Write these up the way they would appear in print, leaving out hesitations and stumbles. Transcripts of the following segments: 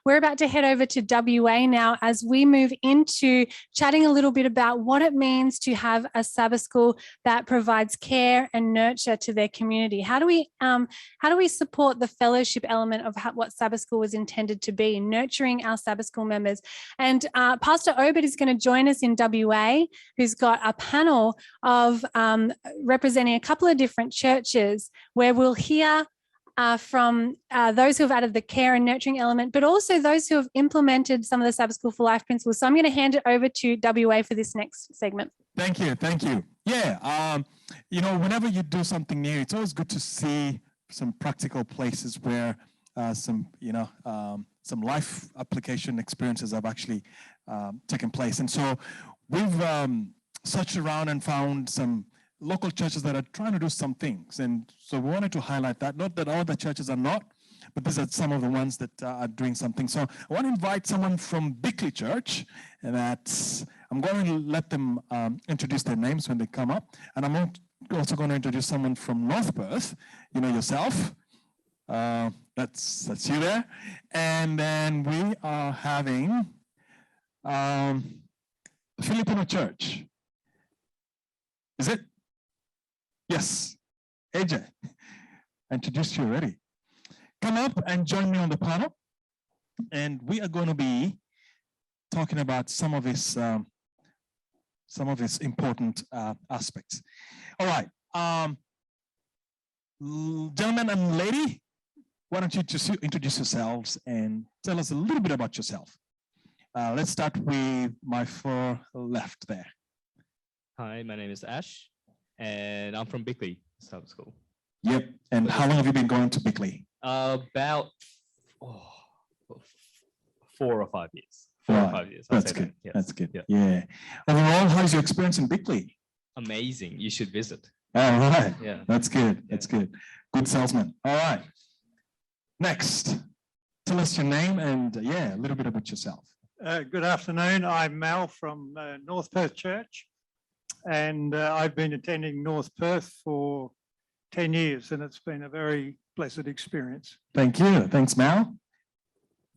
we're about to head over to WA now as we move into chatting a little bit about what it means to have a Sabbath school that provides care and nurture to their community. How do we support the fellowship element of what Sabbath school was intended to be, nurturing our Sabbath school members? And Pastor Obed is going to join us in WA, who's got a panel of representing a couple of different churches where we'll hear from those who have added the care and nurturing element, but also those who have implemented some of the Sabbath School for Life principles. So I'm going to hand it over to WA for this next segment. Thank you. Yeah, whenever you do something new, it's always good to see some practical places where some life application experiences have actually taken place. And so we've searched around and found some local churches that are trying to do some things. And so we wanted to highlight that. Not that all the churches are not, but these are some of the ones that are doing something. So I want to invite someone from Bickley Church, and I'm going to let them introduce their names when they come up. And I'm also going to introduce someone from North Perth, yourself. That's you there. And then we are having Filipino Church. Is it? Yes. AJ, I introduced you already. Come up and join me on the panel. And we are going to be talking about some of his important aspects. All right. Gentlemen and lady, why don't you just introduce yourselves and tell us a little bit about yourself. Let's start with my far left there. Hi, my name is Ash, and I'm from Bickley Sabbath School. Yep. And how long have you been going to Bickley? About 4 or 5 years. 4 or 5 years. That's good. Yes. That's good. Yeah. Overall, how's your experience in Bickley? Amazing. You should visit. All right. Yeah. That's good. That's good. Good salesman. All right. Next, tell us your name and a little bit about yourself. Good afternoon. I'm Mal from North Perth Church, and I've been attending North Perth for 10 years, and it's been a very blessed experience. Thank you. Thanks, Mal.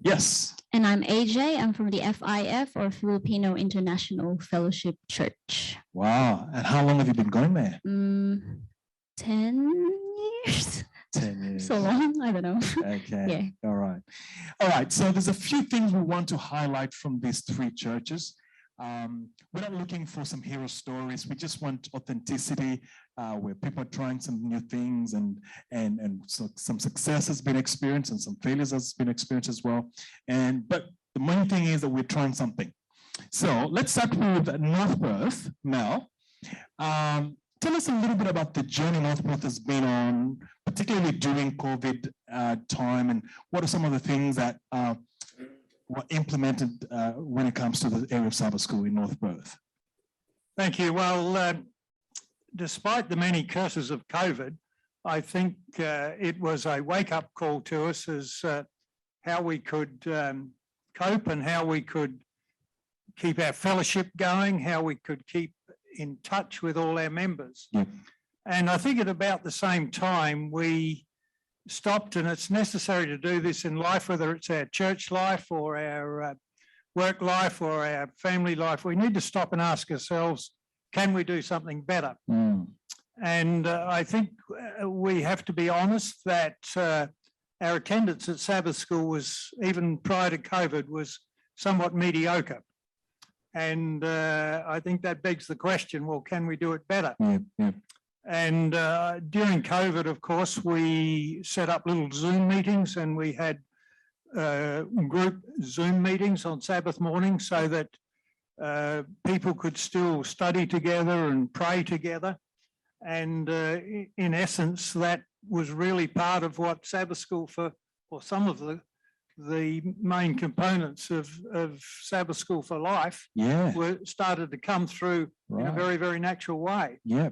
Yes. And I'm AJ. I'm from the FIF, or Filipino International Fellowship Church. Wow. And how long have you been going there? 10 years. 10 years. So long, I don't know. Okay. Yeah. All right. All right. So there's a few things we want to highlight from these 3 churches. We're not looking for some hero stories. We just want authenticity, where people are trying some new things, and so some success has been experienced and some failures has been experienced as well. But the main thing is that we're trying something. So let's start with North Perth. Mel, tell us a little bit about the journey North Perth has been on, particularly during COVID time, and what are some of the things that were implemented when it comes to the area of Sabbath School in North Perth? Thank you. Well, despite the many curses of COVID, I think it was a wake-up call to us as how we could cope and how we could keep our fellowship going, how we could keep in touch with all our members. Yeah. And I think at about the same time, we stopped, and it's necessary to do this in life, whether it's our church life or our work life or our family life. We need to stop and ask ourselves, can we do something better? And I think we have to be honest that our attendance at Sabbath School was, even prior to COVID, was somewhat mediocre. And I think that begs the question, well, can we do it better? Yeah. And during COVID, of course, we set up little Zoom meetings, and we had group Zoom meetings on Sabbath morning so that people could still study together and pray together. And in essence, that was really part of what Sabbath School or some of the main components of Sabbath School for Life started to come through in a very, very natural way. Yeah.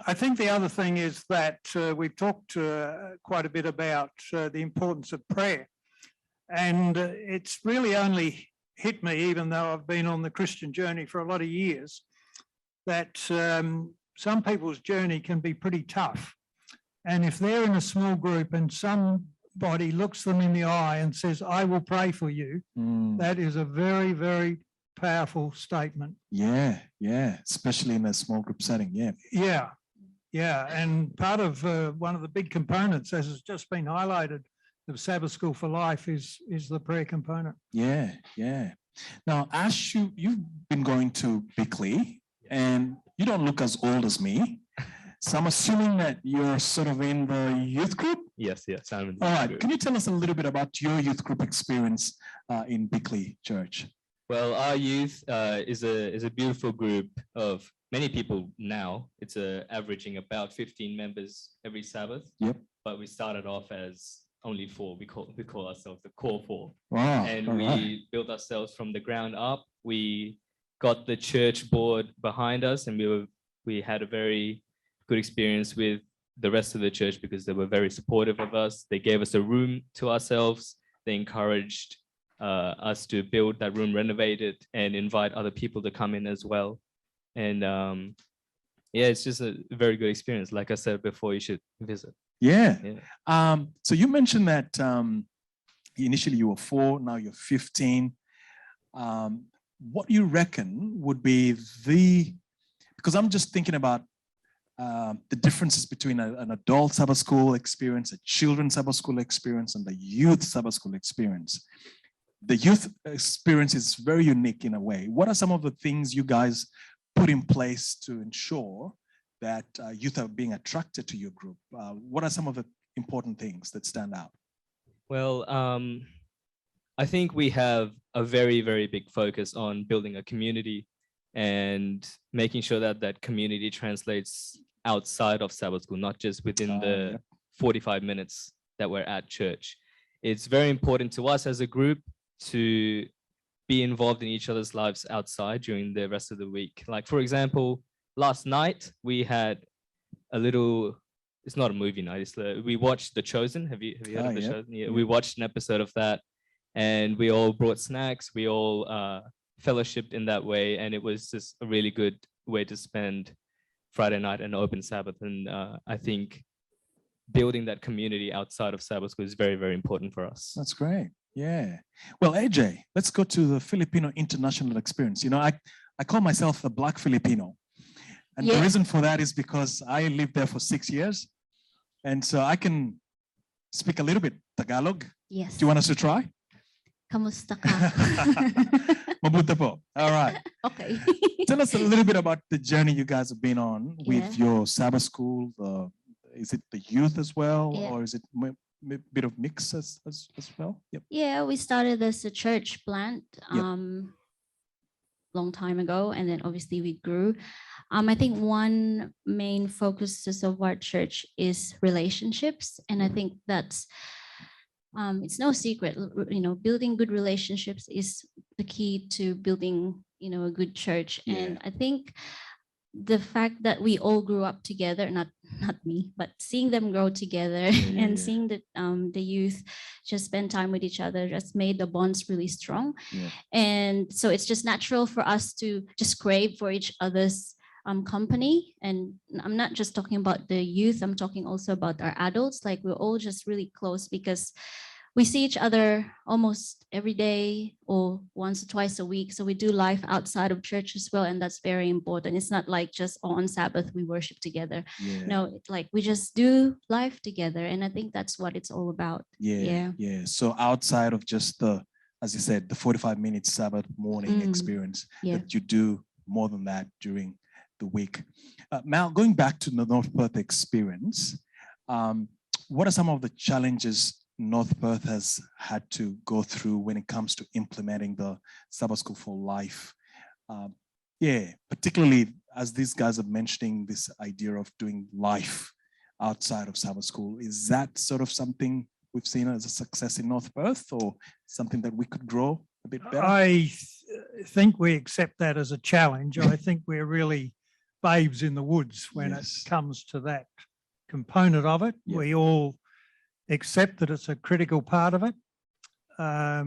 I think the other thing is that we've talked quite a bit about the importance of prayer. And it's really only hit me, even though I've been on the Christian journey for a lot of years, that some people's journey can be pretty tough. And if they're in a small group and some anybody looks them in the eye and says, I will pray for you, that is a very, very powerful statement. Yeah, yeah, especially in a small group setting. Yeah. Yeah, yeah. And part of one of the big components, as has just been highlighted, of Sabbath School for Life is the prayer component. Yeah, yeah. Now, Ash, you've been going to Bickley, and you don't look as old as me. So I'm assuming that you're sort of in the youth group? Yes, I'm in the All right. group. Can you tell us a little bit about your youth group experience in Bickley Church? Well, our youth is a beautiful group of many people now. It's averaging about 15 members every Sabbath. Yep. But we started off as only 4. We call ourselves the core 4. Wow. And all we right. built ourselves from the ground up. We got the church board behind us, and we had a very good experience with the rest of the church because they were very supportive of us. They gave us a room to ourselves. They encouraged us to build that room, renovate it, and invite other people to come in as well. And yeah, it's just a very good experience. Like I said before, you should visit. Yeah. Yeah. So you mentioned that initially you were 4, now you're 15. What do you reckon would be because I'm just thinking about the differences between an adult Sabbath school experience, a children's Sabbath school experience, and the youth Sabbath school experience. The youth experience is very unique in a way. What are some of the things you guys put in place to ensure that youth are being attracted to your group? What are some of the important things that stand out? Well, I think we have a very, very big focus on building a community and making sure that that community translates outside of Sabbath school, not just within the 45 minutes that we're at church. It's very important to us as a group to be involved in each other's lives outside during the rest of the week. Like, for example, last night we had a little, it's not a movie night, we watched The Chosen. Have you heard of The Chosen? Yeah, we watched an episode of that, and we all brought snacks. We all fellowshipped in that way, and it was just a really good way to spend Friday night and open Sabbath. And I think building that community outside of Sabbath school is very, very important for us. That's great. Yeah. Well, AJ, let's go to the Filipino international experience. You know, I call myself a Black Filipino. And the reason for that is because I lived there for 6 years. And so I can speak a little bit Tagalog. Yes. Do you want us to try? Kamusta ka? Mabuti po. All right. Okay. Tell us a little bit about the journey you guys have been on with your Sabbath school. Is it the youth as well, or is it a bit of mix as well? Yep. Yeah, we started as a church plant long time ago, and then obviously we grew. I think one main focus of our church is relationships, and I think that's it's no secret, building good relationships is the key to building, a good church. And I think the fact that we all grew up together, not me, but seeing them grow together and seeing that the youth just spend time with each other just made the bonds really strong. And so it's just natural for us to just crave for each other's company. And I'm not just talking about the youth, I'm talking also about our adults. Like, we're all just really close because we see each other almost every day or once or twice a week. So we do life outside of church as well. And that's very important. It's not like just on Sabbath we worship together. No, it's like we just do life together. And I think that's what it's all about. Yeah. So outside of just as you said, the 45-minute Sabbath morning experience, that you do more than that during the week. Mal, going back to the North Perth experience, what are some of the challenges North Perth has had to go through when it comes to implementing the Sabbath School for Life? Particularly as these guys are mentioning this idea of doing life outside of Sabbath School. Is that sort of something we've seen as a success in North Perth, or something that we could grow a bit better? I think we accept that as a challenge. I think we're really babes in the woods when it comes to that component of it. We all accept that it's a critical part of it. I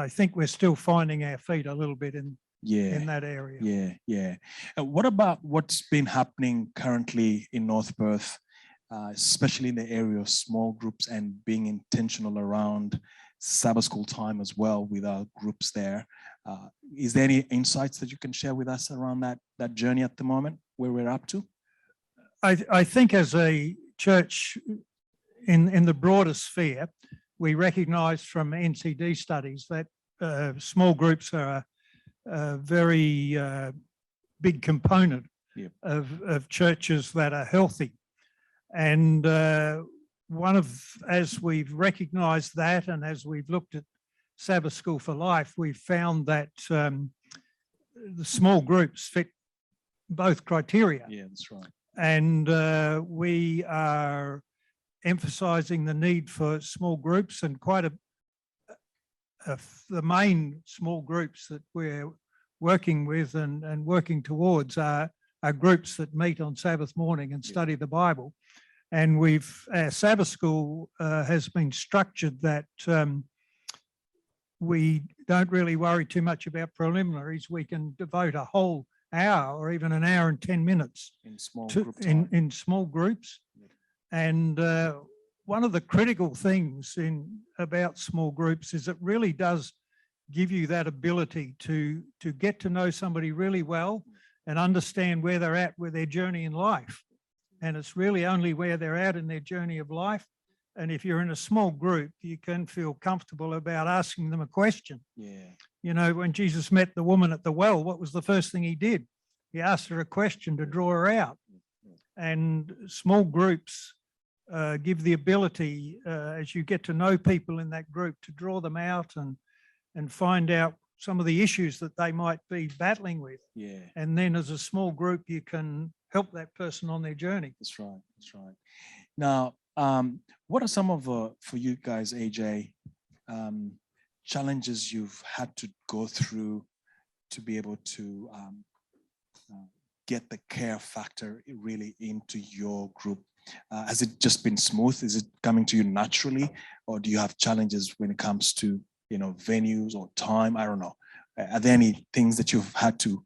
think we're still finding our feet a little bit in that area. What about what's been happening currently in North Perth especially in the area of small groups and being intentional around Sabbath school time as well with our groups there. Is there any insights that you can share with us around that journey at the moment, where we're up to? I think as a church in the broader sphere, we recognise from NCD studies that small groups are a very big component of churches that are healthy. And as we've recognised that, and as we've looked at Sabbath School for Life, we've found that the small groups fit both criteria. Yeah, that's right. And we are emphasising the need for small groups, and quite the main small groups that we're working with and working towards are groups that meet on Sabbath morning and study the Bible. And our Sabbath school has been structured that we don't really worry too much about preliminaries. We can devote a whole hour or even an hour and 10 minutes In small in small groups. And one of the critical things about small groups is it really does give you that ability to get to know somebody really well and understand where they're at with their journey in life. And it's really only where they're at in their journey of life. And if you're in a small group, you can feel comfortable about asking them a question. Yeah. You know, when Jesus met the woman at the well, what was the first thing he did? He asked her a question to draw her out. And small groups give the ability, as you get to know people in that group, to draw them out and find out some of the issues that they might be battling with. Yeah. And then as a small group, you can help that person on their journey. That's right. That's right. Now, what are some of for you guys, AJ, challenges you've had to go through to be able to get the care factor really into your group? Has it just been smooth? Is it coming to you naturally, or do you have challenges when it comes to venues or time? I don't know. Are there any things that you've had to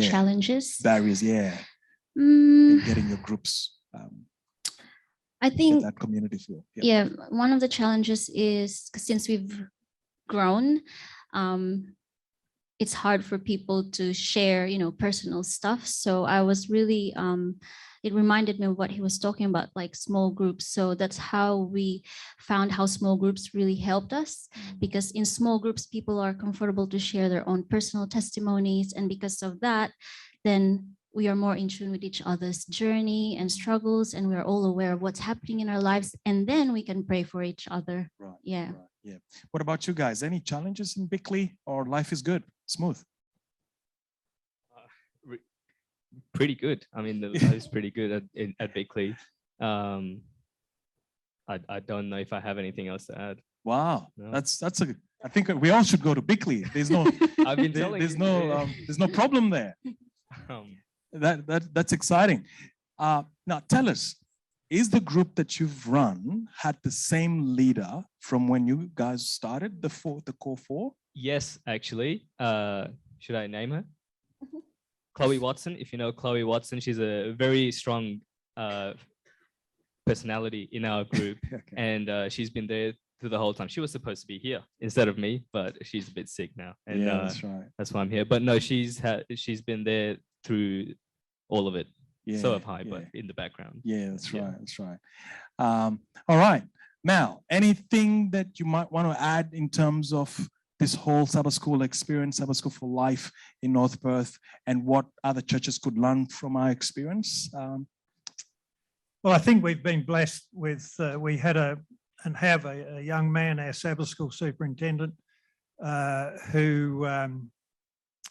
Challenges? barriers, in getting your groups? I think that community feel. Yeah, one of the challenges is since we've grown, it's hard for people to share, personal stuff. So I was really, it reminded me of what he was talking about, like small groups. So that's how we found how small groups really helped us, because in small groups, people are comfortable to share their own personal testimonies. And because of that, then we are more in tune with each other's journey and struggles, and we're all aware of what's happening in our lives. And then we can pray for each other. Right. Yeah. Right, yeah. What about you guys? Any challenges in Bickley, or life is good, smooth? Pretty good. I mean, the life is pretty good at Bickley. I don't know if I have anything else to add. Wow, No. that's a. I think we all should go to Bickley. There's no. I've been telling there's you. there's no problem there. That's exciting. Now tell us, is the group that you've run had the same leader from when you guys started, the core four? Yes, actually. Should I name her? Chloe Watson. If you know Chloe Watson, she's a very strong personality in our group. Okay. And she's been there through the whole time. She was supposed to be here instead of me, but she's a bit sick now. And Yeah, that's right. that's why I'm here. But no, she's been there through all of it. Yeah, So have I, yeah. but in the background. Yeah, that's Yeah. right. That's right. All right. Mal, anything that you might want to add in terms of this whole Sabbath School experience, Sabbath School for Life in North Perth, and what other churches could learn from our experience? Well, I think we've been blessed with, we had and have a young man, our Sabbath School superintendent, who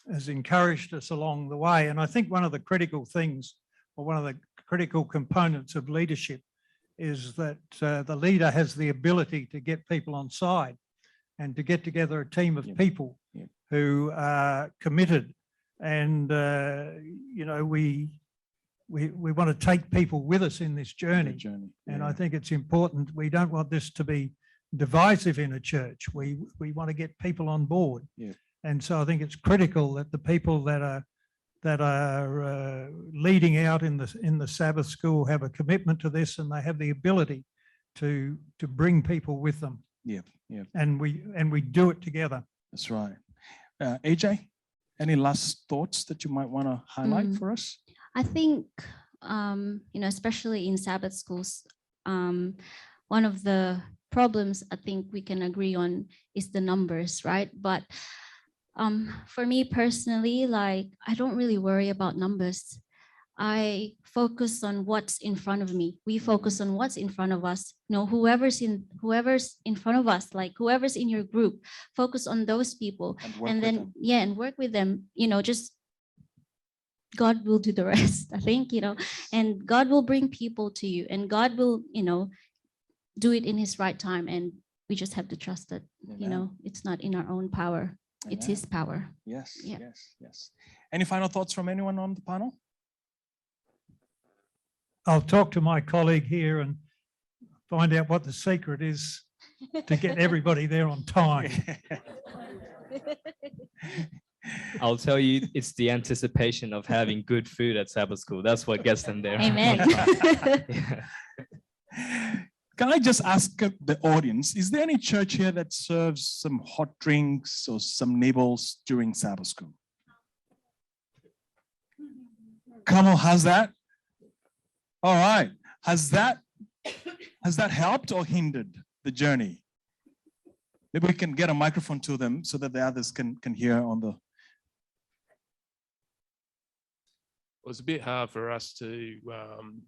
has encouraged us along the way. And I think one of the critical things, or one of the critical components of leadership, is that the leader has the ability to get people on side and to get together a team of people who are committed. And, we want to take people with us in this journey. And I think it's important. We don't want this to be divisive in a church. We want to get people on board. Yeah. And so I think it's critical that the people that are that are leading out in the Sabbath school have a commitment to this, and they have the ability to bring people with them. Yeah, yeah, And we do it together. that's right. AJ, any last thoughts that you might want to highlight for us? I think, especially in Sabbath schools, one of the problems I think we can agree on is the numbers, right? But for me personally, like, I don't really worry about numbers. I focus on what's in front of me. We focus on what's in front of us. Whoever's in front of us, like whoever's in your group, focus on those people, and then and work with them. Just God will do the rest. I think, and God will bring people to you, and God will, do it in His right time, and we just have to trust that. It's not in our own power. It's His power. Yes, Yeah. yes. Any final thoughts from anyone on the panel? I'll talk to my colleague here and find out what the secret is to get everybody there on time. I'll tell you, it's the anticipation of having good food at Sabbath school. That's what gets them there. Amen. Yeah. Can I just ask the audience, is there any church here that serves some hot drinks or some nibbles during Sabbath school? Come on, how's that? All right. Has that helped or hindered the journey? Maybe we can get a microphone to them so that the others can hear on the. It was a bit hard for us to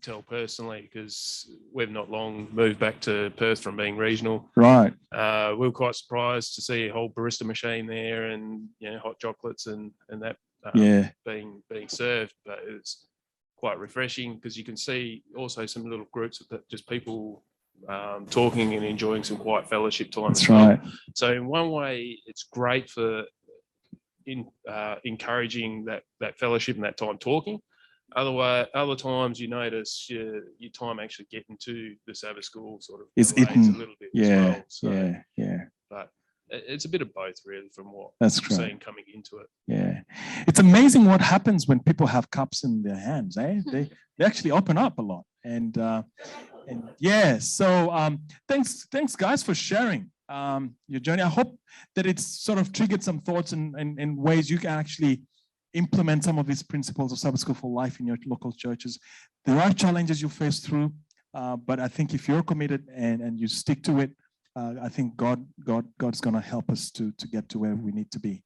tell personally because we've not long moved back to Perth from being regional. Right. We were quite surprised to see a whole barista machine there and hot chocolates and that being served, but it's quite refreshing because you can see also some little groups of just people talking and enjoying some quiet fellowship time. That's right. So in one way, it's great for encouraging that fellowship and that time talking. Other times you notice your time actually getting to the Sabbath school sort of it's delays eaten. a little bit as well. So, Yeah. But it's a bit of both really from what That's I'm right. seeing coming into it. Yeah. It's amazing what happens when people have cups in their hands, eh? They actually open up a lot. And yeah, so thanks guys for sharing your journey. I hope that it's sort of triggered some thoughts and ways you can actually implement some of these principles of Sabbath School for Life in your local churches. There are challenges you face through, but I think if you're committed and you stick to it, I think God's going to help us to get to where we need to be.